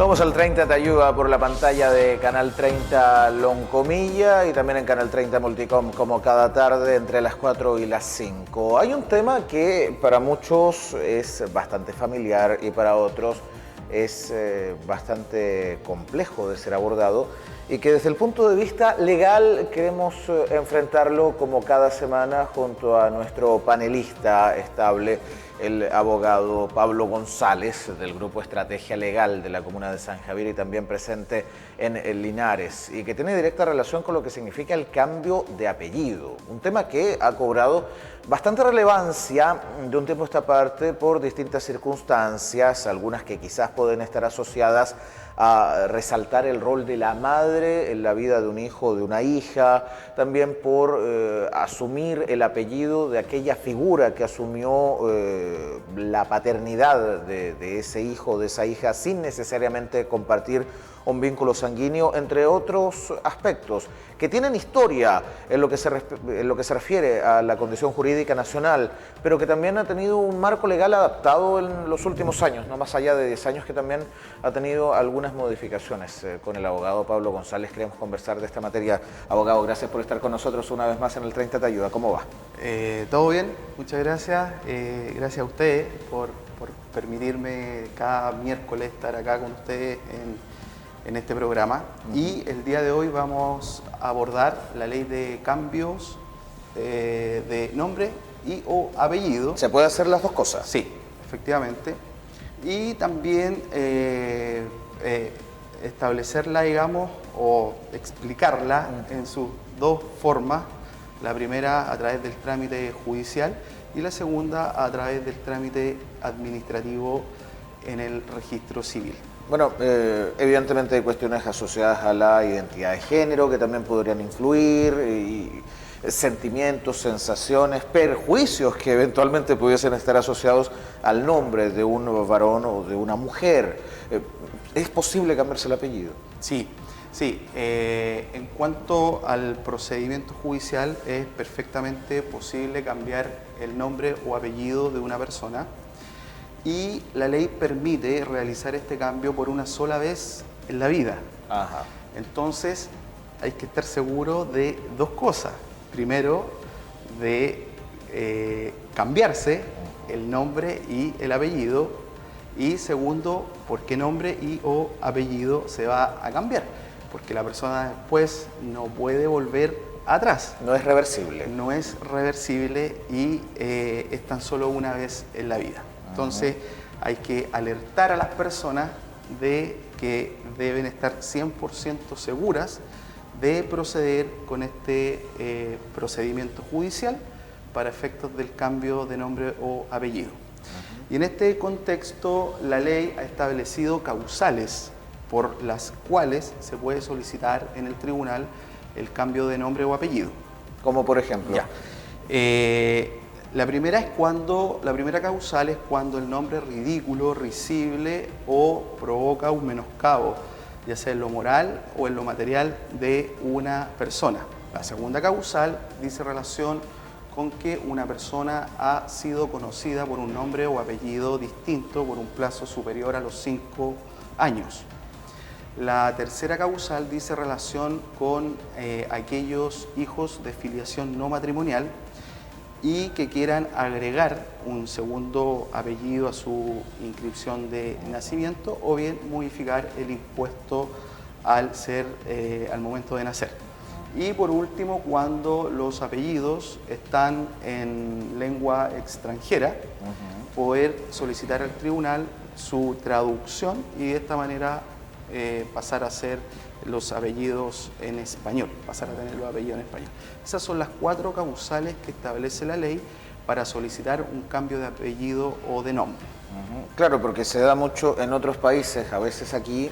Vamos al 30 Te Ayuda por la pantalla de Canal 30 Loncomilla y también en Canal 30 Multicom como cada tarde entre las 4 y las 5. Hay un tema que para muchos es bastante familiar y para otros es bastante complejo de ser abordado y que desde el punto de vista legal queremos enfrentarlo como cada semana junto a nuestro panelista estable, el abogado Pablo González del Grupo Estrategia Legal de la Comuna de San Javier y también presente en Linares y que tiene directa relación con lo que significa el cambio de apellido, un tema que ha cobrado bastante relevancia de un tiempo a esta parte por distintas circunstancias, algunas que quizás pueden estar asociadas a resaltar el rol de la madre en la vida de un hijo o de una hija, también por asumir el apellido de aquella figura que asumió la paternidad de ese hijo o de esa hija sin necesariamente compartir un vínculo sanguíneo, entre otros aspectos que tienen historia en lo que se refiere a la condición jurídica nacional, pero que también ha tenido un marco legal adaptado en los últimos años, no más allá de 10 años, que también ha tenido algunas modificaciones. Con el abogado Pablo González queremos conversar de esta materia. Abogado, gracias por estar con nosotros una vez más en el 30 Te Ayuda. ¿Cómo va? Todo bien, muchas gracias. Gracias a ustedes por permitirme cada miércoles estar acá con ustedes en este programa. Y el día de hoy vamos a abordar la ley de cambios de nombre y o apellido. ¿Se puede hacer las dos cosas? Sí, efectivamente. Y también establecerla, digamos, o explicarla en sus dos formas. La primera a través del trámite judicial y la segunda a través del trámite administrativo en el registro civil. Bueno, evidentemente hay cuestiones asociadas a la identidad de género que también podrían influir, y sentimientos, sensaciones, perjuicios que eventualmente pudiesen estar asociados al nombre de un varón o de una mujer. ¿Es posible cambiarse el apellido? Sí. En cuanto al procedimiento judicial, es perfectamente posible cambiar el nombre o apellido de una persona. Y la ley permite realizar este cambio por una sola vez en la vida. Ajá. Entonces hay que estar seguro de dos cosas. Primero, de cambiarse el nombre y el apellido. Y segundo, por qué nombre y o apellido se va a cambiar. Porque la persona después no puede volver atrás. No es reversible. No es reversible y es tan solo una vez en la vida. Entonces hay que alertar a las personas de que deben estar 100% seguras de proceder con este procedimiento judicial para efectos del cambio de nombre o apellido. Y en este contexto la ley ha establecido causales por las cuales se puede solicitar en el tribunal el cambio de nombre o apellido. ¿Como por ejemplo? Ya. La primera causal es cuando el nombre es ridículo, risible o provoca un menoscabo, ya sea en lo moral o en lo material de una persona. La segunda causal dice relación con que una persona ha sido conocida por un nombre o apellido distinto por un plazo superior a los 5 años. La tercera causal dice relación con aquellos hijos de filiación no matrimonial y que quieran agregar un segundo apellido a su inscripción de nacimiento o bien modificar el impuesto al momento de nacer. Y por último, cuando los apellidos están en lengua extranjera, poder solicitar al tribunal su traducción y de esta manera pasar a ser los apellidos en español, pasar a tener los apellidos en español. Esas son las 4 causales que establece la ley para solicitar un cambio de apellido o de nombre. Claro, porque se da mucho en otros países, a veces aquí,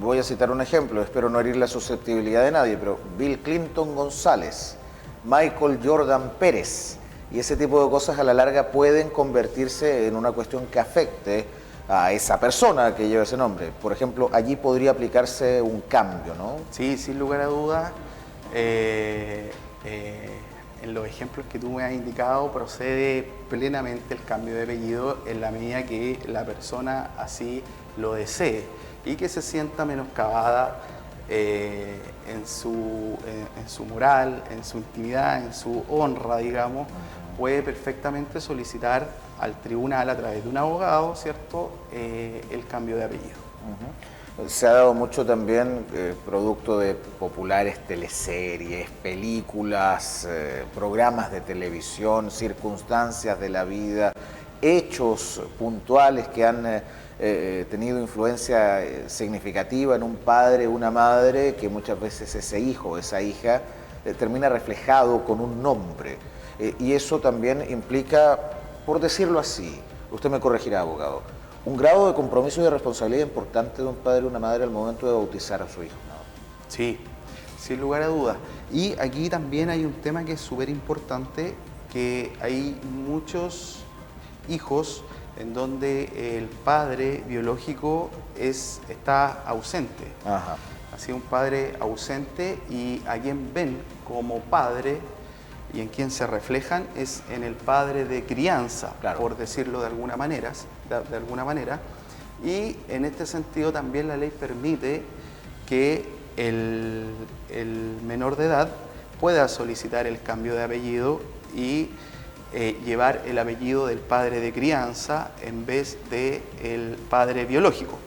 voy a citar un ejemplo, espero no herir la susceptibilidad de nadie, pero Bill Clinton González, Michael Jordan Pérez, y ese tipo de cosas a la larga pueden convertirse en una cuestión que afecte a esa persona que lleva ese nombre. Por ejemplo, allí podría aplicarse un cambio, ¿no? Sí, sin lugar a dudas. En los ejemplos que tú me has indicado, procede plenamente el cambio de apellido en la medida que la persona así lo desee. y que se sienta menoscabada en su moral, en su intimidad, en su honra, digamos, puede perfectamente solicitar al tribunal a través de un abogado, ¿cierto?, el cambio de apellido. Se ha dado mucho también producto de populares teleseries, películas, programas de televisión, circunstancias de la vida, hechos puntuales que han tenido influencia significativa en un padre, una madre, que muchas veces ese hijo, esa hija, termina reflejado con un nombre. Y eso también implica, por decirlo así, usted me corregirá, abogado, un grado de compromiso y de responsabilidad importante de un padre o una madre al momento de bautizar a su hijo, ¿no? Sí, sin lugar a dudas. Y aquí también hay un tema que es súper importante, que hay muchos hijos en donde el padre biológico está ausente. Ajá. Así, un padre ausente, y a quien ven como padre y en quien se reflejan es en el padre de crianza, claro, por decirlo de alguna manera, y en este sentido también la ley permite que el menor de edad pueda solicitar el cambio de apellido y llevar el apellido del padre de crianza en vez del padre biológico.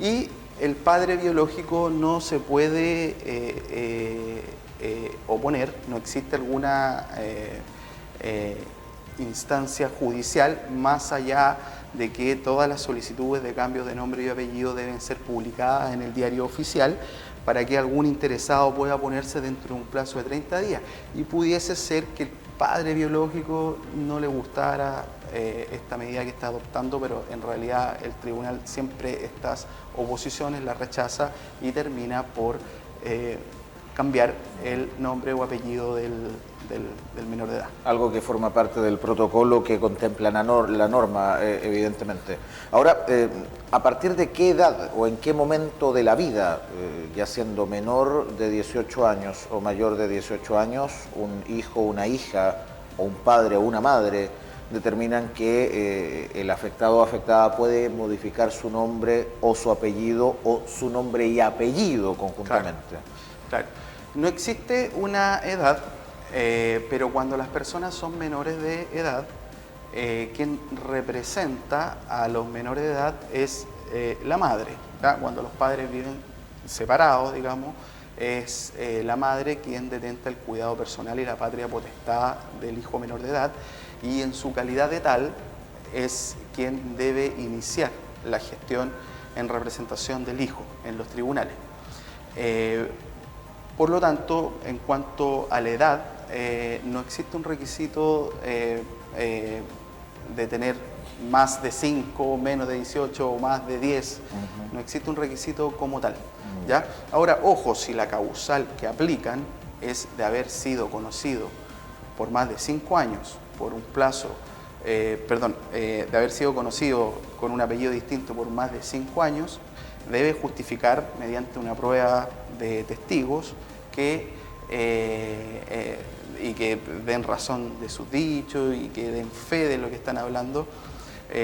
Y el padre biológico no se puede oponer, no existe alguna instancia judicial más allá de que todas las solicitudes de cambio de nombre y apellido deben ser publicadas en el diario oficial para que algún interesado pueda ponerse dentro de un plazo de 30 días. Y pudiese ser que el padre biológico no le gustara esta medida que está adoptando, pero en realidad el tribunal siempre estas oposiciones las rechaza y termina por cambiar el nombre o apellido del menor de edad. Algo que forma parte del protocolo que contempla la norma, evidentemente. Ahora, ¿a partir de qué edad o en qué momento de la vida, ya siendo menor de 18 años o mayor de 18 años, un hijo, una hija o un padre o una madre determinan que el afectado o afectada puede modificar su nombre o su apellido o su nombre y apellido conjuntamente? Claro. No existe una edad, pero cuando las personas son menores de edad, quien representa a los menores de edad es la madre, ¿verdad? Cuando los padres viven separados, digamos, es la madre quien detenta el cuidado personal y la patria potestad del hijo menor de edad, y en su calidad de tal es quien debe iniciar la gestión en representación del hijo en los tribunales. Por lo tanto, en cuanto a la edad, no existe un requisito de tener más de 5, menos de 18 o más de 10. No existe un requisito como tal, ¿ya? Ahora, ojo, si la causal que aplican es de haber sido conocido por más de 5 años, por un plazo, de haber sido conocido con un apellido distinto por más de 5 años, debe justificar mediante una prueba de testigos que y que den razón de sus dichos y que den fe de lo que están hablando,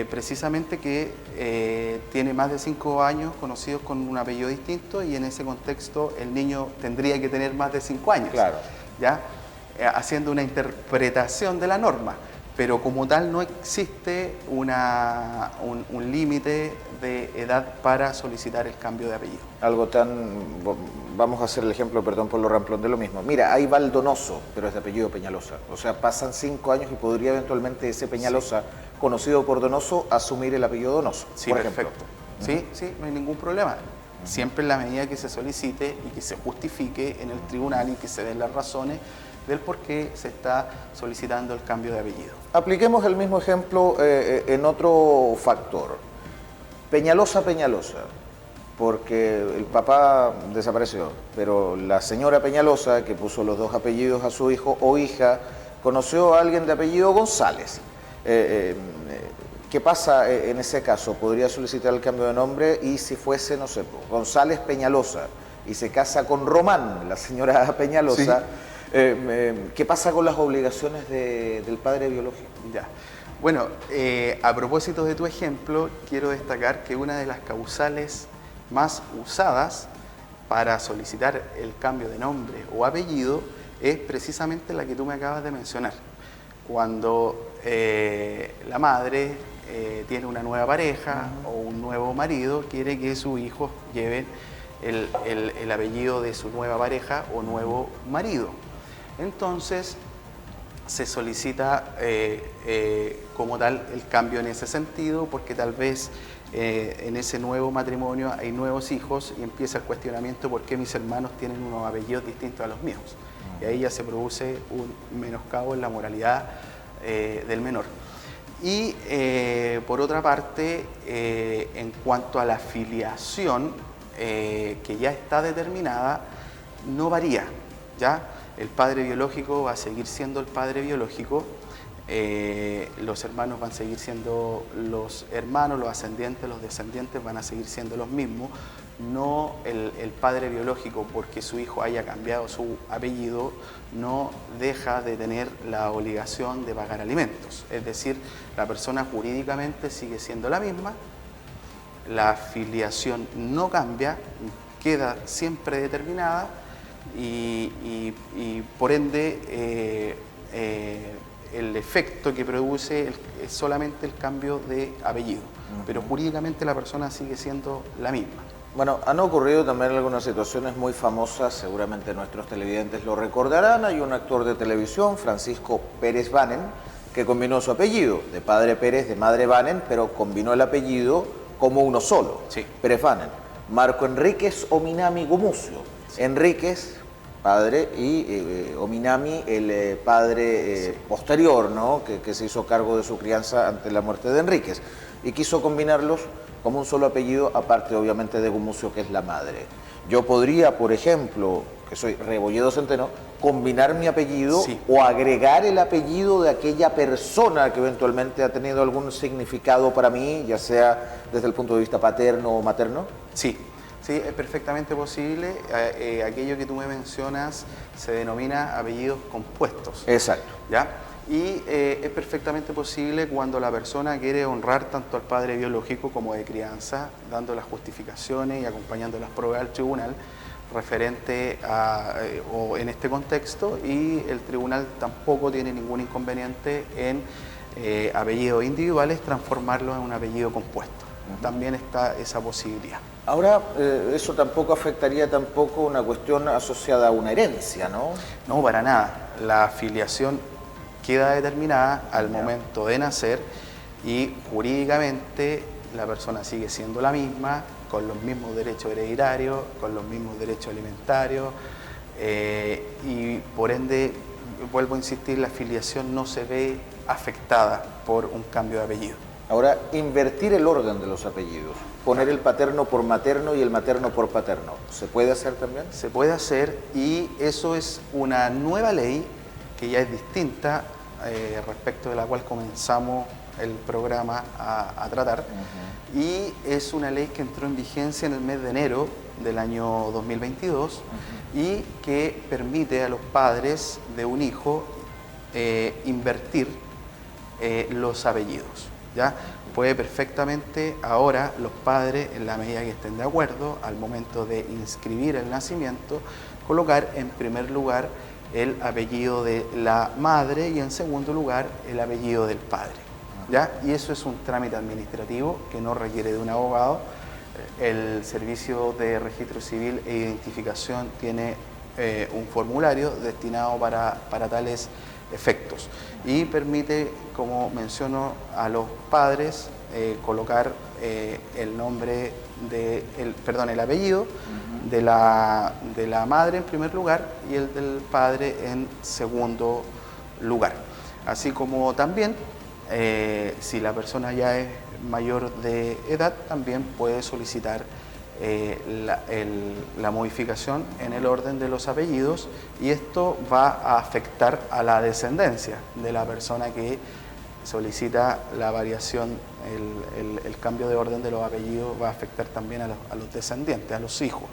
precisamente que tiene más de 5 años conocidos con un apellido distinto, y en ese contexto el niño tendría que tener más de 5 años, claro, ¿ya? Haciendo una interpretación de la norma, pero como tal no existe un límite de edad para solicitar el cambio de apellido. Algo tan... Vamos a hacer el ejemplo, perdón por lo ramplón, de lo mismo. Mira, hay Valdonoso, pero es de apellido Peñalosa. O sea, pasan 5 años y podría eventualmente ese Peñalosa, conocido por Donoso, asumir el apellido Donoso, Sí, por perfecto. ejemplo. Sí, no hay ningún problema. Siempre en la medida que se solicite y que se justifique en el tribunal y que se den las razones del por qué se está solicitando el cambio de apellido. Apliquemos el mismo ejemplo en otro factor. Peñalosa, porque el papá desapareció, pero la señora Peñalosa, que puso los 2 apellidos a su hijo o hija, conoció a alguien de apellido González. ¿Qué pasa en ese caso? ¿Podría solicitar el cambio de nombre? Y si fuese, no sé, González Peñalosa, y se casa con Román, la señora Peñalosa, sí. ¿Qué pasa con las obligaciones del padre biológico? Ya. Bueno, a propósito de tu ejemplo, quiero destacar que una de las causales más usadas para solicitar el cambio de nombre o apellido es precisamente la que tú me acabas de mencionar. Cuando la madre tiene una nueva pareja o un nuevo marido, quiere que sus hijos lleven el apellido de su nueva pareja o nuevo marido. Entonces se solicita como tal el cambio en ese sentido, porque tal vez en ese nuevo matrimonio hay nuevos hijos y empieza el cuestionamiento: ¿por qué mis hermanos tienen unos apellidos distintos a los míos? Y ahí ya se produce un menoscabo en la moralidad del menor. Y por otra parte, en cuanto a la filiación, que ya está determinada, no varía, ¿ya? El padre biológico va a seguir siendo el padre biológico, los hermanos van a seguir siendo los hermanos, los ascendientes, los descendientes van a seguir siendo los mismos. No el padre biológico, porque su hijo haya cambiado su apellido, no deja de tener la obligación de pagar alimentos. Es decir, la persona jurídicamente sigue siendo la misma, la filiación no cambia, queda siempre determinada y por ende el efecto que produce es solamente el cambio de apellido, pero jurídicamente la persona sigue siendo la misma. Bueno, han ocurrido también algunas situaciones muy famosas, seguramente nuestros televidentes lo recordarán. Hay un actor de televisión, Francisco Pérez Banen, que combinó su apellido, de padre Pérez, de madre Banen, pero combinó el apellido como uno solo, sí. Pérez Banen. Marco Enríquez Ominami Gumucio. Sí. Enríquez, padre, y Ominami, el padre posterior, ¿no? Que se hizo cargo de su crianza ante la muerte de Enríquez. Y quiso combinarlos como un solo apellido, aparte obviamente de Gumucio, que es la madre. Yo podría, por ejemplo, que soy Rebolledo Centeno, combinar mi apellido, sí, o agregar el apellido de aquella persona que eventualmente ha tenido algún significado para mí, ya sea desde el punto de vista paterno o materno. Sí, sí, es perfectamente posible. Aquello que tú me mencionas se denomina apellidos compuestos. Exacto. ¿Ya? Y es perfectamente posible cuando la persona quiere honrar tanto al padre biológico como de crianza, dando las justificaciones y acompañando las pruebas al tribunal referente a, o en este contexto, y el tribunal tampoco tiene ningún inconveniente en apellidos individuales transformarlos en un apellido compuesto. También está esa posibilidad. Ahora, eso tampoco afectaría tampoco una cuestión asociada a una herencia, ¿no? No, para nada. La filiación queda determinada al momento de nacer y jurídicamente la persona sigue siendo la misma, con los mismos derechos hereditarios, con los mismos derechos alimentarios y por ende, vuelvo a insistir, la filiación no se ve afectada por un cambio de apellido. Ahora, invertir el orden de los apellidos, poner el paterno por materno y el materno por paterno, ¿se puede hacer también? Se puede hacer, y eso es una nueva ley que ya es distinta, respecto de la cual comenzamos el programa a tratar, y es una ley que entró en vigencia en el mes de enero del año 2022 y que permite a los padres de un hijo invertir los apellidos. ¿Ya? Puede perfectamente ahora los padres, en la medida que estén de acuerdo, al momento de inscribir el nacimiento, colocar en primer lugar el apellido de la madre y en segundo lugar el apellido del padre. ¿Ya? Y eso es un trámite administrativo que no requiere de un abogado. El Servicio de Registro Civil e Identificación tiene un formulario destinado para tales efectos y permite, como menciono, a los padres colocar el nombre el apellido de la madre en primer lugar y el del padre en segundo lugar. Así como también, si la persona ya es mayor de edad, también puede solicitar la modificación en el orden de los apellidos, y esto va a afectar a la descendencia de la persona que solicita la variación, el cambio de orden de los apellidos va a afectar también a los descendientes, a los hijos.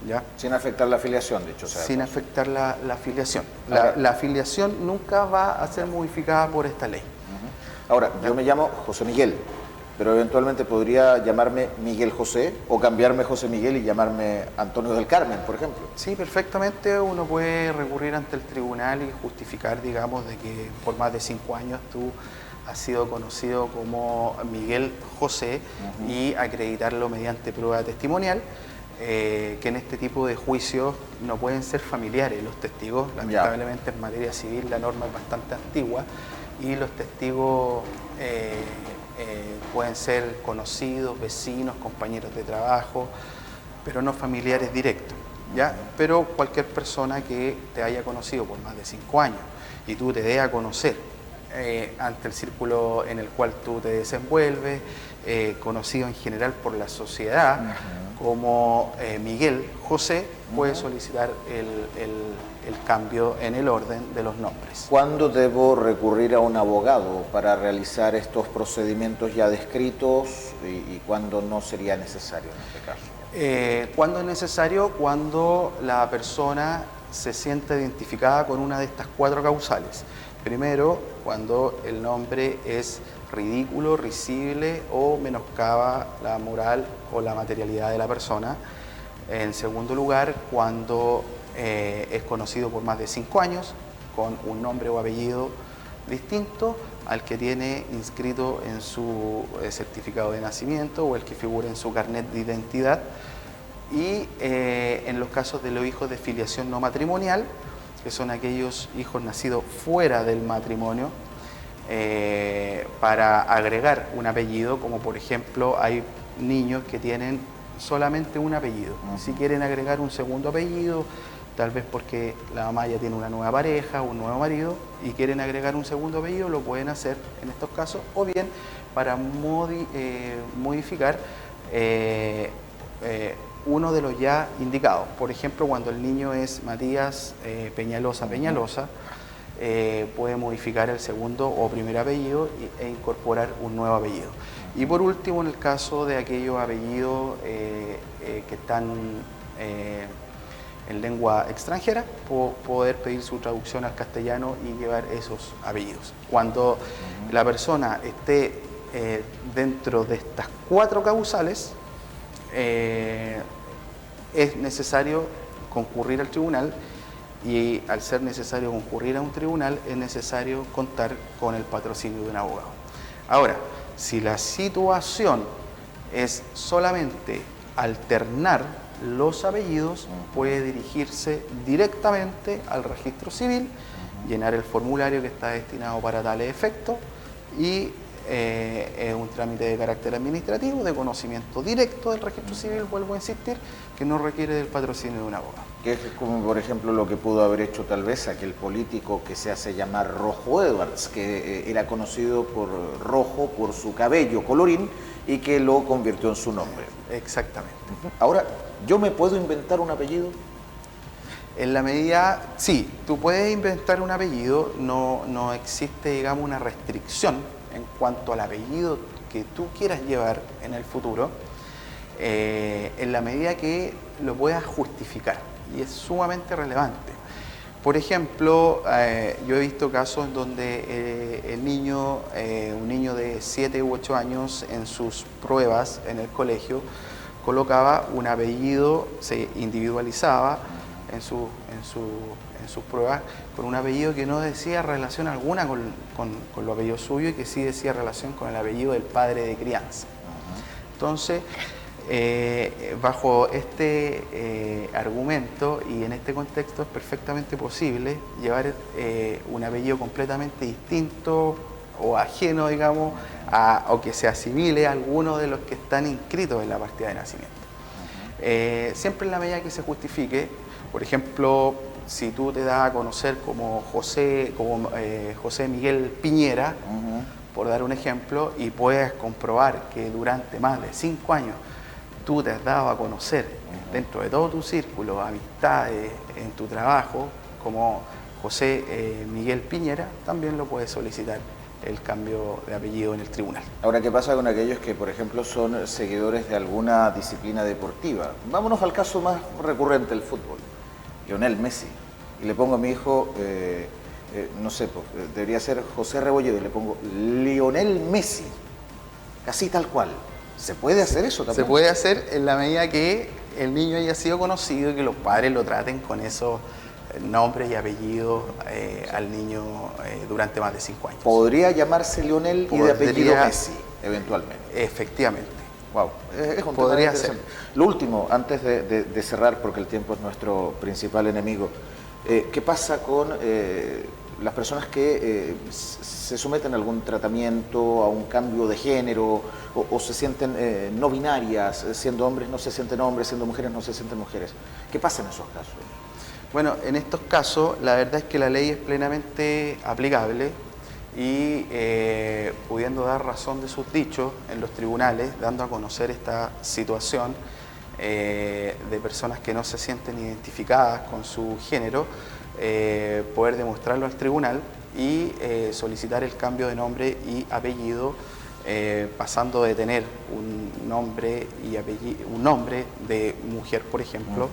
¿Ya? Sin afectar la afiliación, dicho sea. Sin afectar la afiliación. La afiliación nunca va a ser modificada por esta ley. Ahora, yo me llamo José Miguel. pero eventualmente podría llamarme Miguel José o cambiarme José Miguel y llamarme Antonio del Carmen, por ejemplo. Sí, perfectamente uno puede recurrir ante el tribunal y justificar, digamos, de que por más de 5 años tú has sido conocido como Miguel José y acreditarlo mediante prueba testimonial, que en este tipo de juicios no pueden ser familiares los testigos. Lamentablemente en materia civil la norma es bastante antigua y los testigos pueden ser conocidos, vecinos, compañeros de trabajo, pero no familiares directos, ¿ya? Pero cualquier persona que te haya conocido por más de 5 años y tú te des a conocer ante el círculo en el cual tú te desenvuelves, conocido en general por la sociedad como Miguel José, puede solicitar el cambio en el orden de los nombres. ¿Cuándo debo recurrir a un abogado para realizar estos procedimientos ya descritos y cuándo no sería necesario en este caso? ¿Cuándo es necesario? Cuando la persona se siente identificada con una de estas 4 causales. Primero, cuando el nombre es ridículo, risible o menoscaba la moral o la materialidad de la persona. En segundo lugar, cuando es conocido por más de 5 años, con un nombre o apellido distinto al que tiene inscrito en su certificado de nacimiento o el que figura en su carnet de identidad. Y en los casos de los hijos de filiación no matrimonial, que son aquellos hijos nacidos fuera del matrimonio, para agregar un apellido, como por ejemplo hay niños que tienen solamente un apellido. Si quieren agregar un segundo apellido, tal vez porque la mamá ya tiene una nueva pareja, un nuevo marido, y quieren agregar un segundo apellido, lo pueden hacer en estos casos, o bien para modificar uno de los ya indicados. Por ejemplo, cuando el niño es Matías Peñalosa Peñalosa, puede modificar el segundo o primer apellido e incorporar un nuevo apellido. Y por último, en el caso de aquellos apellidos que están en lengua extranjera, poder pedir su traducción al castellano y llevar esos apellidos. Cuando la persona esté dentro de estas 4 causales, es necesario concurrir al tribunal, y al ser necesario concurrir a un tribunal es necesario contar con el patrocinio de un abogado. Ahora, si la situación es solamente alternar los apellidos, puede dirigirse directamente al registro civil, llenar el formulario que está destinado para tales efectos y es un trámite de carácter administrativo, de conocimiento directo del registro civil, vuelvo a insistir, que no requiere del patrocinio de un abogado. Que es como, por ejemplo, lo que pudo haber hecho tal vez aquel político que se hace llamar Rojo Edwards, que era conocido por rojo por su cabello colorín y que lo convirtió en su nombre. Exactamente. Ahora, ¿yo me puedo inventar un apellido? En la medida, sí, tú puedes inventar un apellido, no existe, digamos, una restricción en cuanto al apellido que tú quieras llevar en el futuro, en la medida que lo puedas justificar, y es sumamente relevante. Por ejemplo, yo he visto casos en donde el niño, un niño de 7 u 8 años, en sus pruebas en el colegio, colocaba un apellido, se individualizaba en sus pruebas con un apellido que no decía relación alguna con lo apellido suyo y que sí decía relación con el apellido del padre de crianza. Entonces, bajo este argumento y en este contexto es perfectamente posible llevar un apellido completamente distinto o ajeno, digamos, o que se asimile a alguno de los que están inscritos en la partida de nacimiento. Siempre en la medida que se justifique. Por ejemplo, si tú te das a conocer como José Miguel Piñera, por dar un ejemplo, y puedes comprobar que durante más de 5 años tú te has dado a conocer dentro de todo tu círculo, amistades, en tu trabajo, como José Miguel Piñera, también lo puedes solicitar el cambio de apellido en el tribunal. Ahora, ¿qué pasa con aquellos que, por ejemplo, son seguidores de alguna disciplina deportiva? Vámonos al caso más recurrente, el fútbol. Lionel Messi. Y le pongo a mi hijo, no sé, debería ser José Rebolledo, y le pongo Lionel Messi. así tal cual. ¿Se puede hacer eso también? Se puede hacer en la medida que el niño haya sido conocido y que los padres lo traten con esos nombres y apellidos al niño durante más de 5 años. ¿Podría llamarse Lionel y de apellido Podría- Messi, eventualmente? Efectivamente. Wow, es un Podría tema interesante. Lo último, antes de cerrar, porque el tiempo es nuestro principal enemigo, ¿qué pasa con las personas que se someten a algún tratamiento, a un cambio de género, o se sienten no binarias, siendo hombres no se sienten hombres, siendo mujeres no se sienten mujeres? ¿Qué pasa en esos casos? Bueno, en estos casos la verdad es que la ley es plenamente aplicable y pudiendo dar razón de sus dichos en los tribunales, dando a conocer esta situación de personas que no se sienten identificadas con su género, poder demostrarlo al tribunal y solicitar el cambio de nombre y apellido, pasando de tener un nombre y apellido, un nombre de mujer, por ejemplo,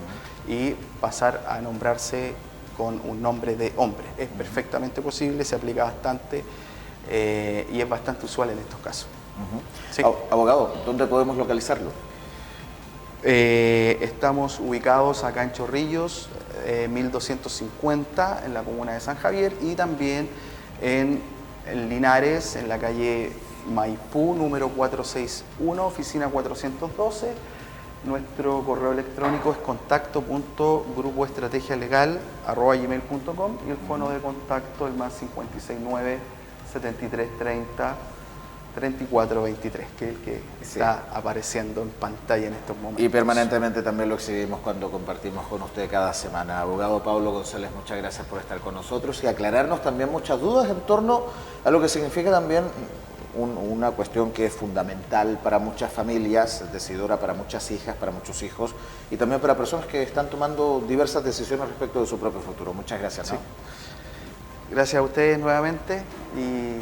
y pasar a nombrarse con un nombre de hombre. Es perfectamente posible, se aplica bastante y es bastante usual en estos casos. Sí. Abogado, ¿dónde podemos localizarlo? Estamos ubicados acá en Chorrillos, 1250, en la comuna de San Javier, y también en Linares, en la calle Maipú, número 461, oficina 412. Nuestro correo electrónico es contacto.grupoestrategialegal@gmail.com y el fono de contacto el más 569 7330 3423, que es el que está apareciendo en pantalla en estos momentos. Y permanentemente también lo exhibimos cuando compartimos con usted cada semana. Abogado Pablo González, muchas gracias por estar con nosotros y aclararnos también muchas dudas en torno a lo que significa también una cuestión que es fundamental para muchas familias, decidora para muchas hijas, para muchos hijos y también para personas que están tomando diversas decisiones respecto de su propio futuro. Muchas gracias. ¿No? Sí. Gracias a ustedes nuevamente y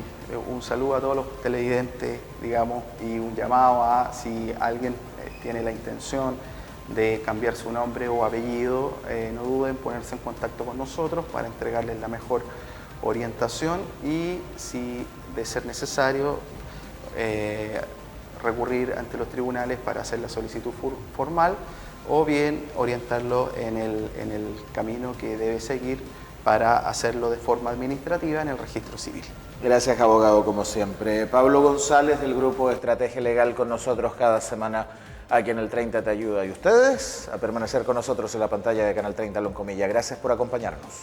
un saludo a todos los televidentes, digamos, y un llamado a si alguien tiene la intención de cambiar su nombre o apellido, no duden en ponerse en contacto con nosotros para entregarles la mejor orientación y, si de ser necesario, recurrir ante los tribunales para hacer la solicitud formal o bien orientarlo en el camino que debe seguir para hacerlo de forma administrativa en el registro civil. Gracias, abogado, como siempre. Pablo González, del Grupo de Estrategia Legal, con nosotros cada semana aquí en el 30 Te Ayuda. Y ustedes a permanecer con nosotros en la pantalla de Canal 30 Loncomilla. Gracias por acompañarnos.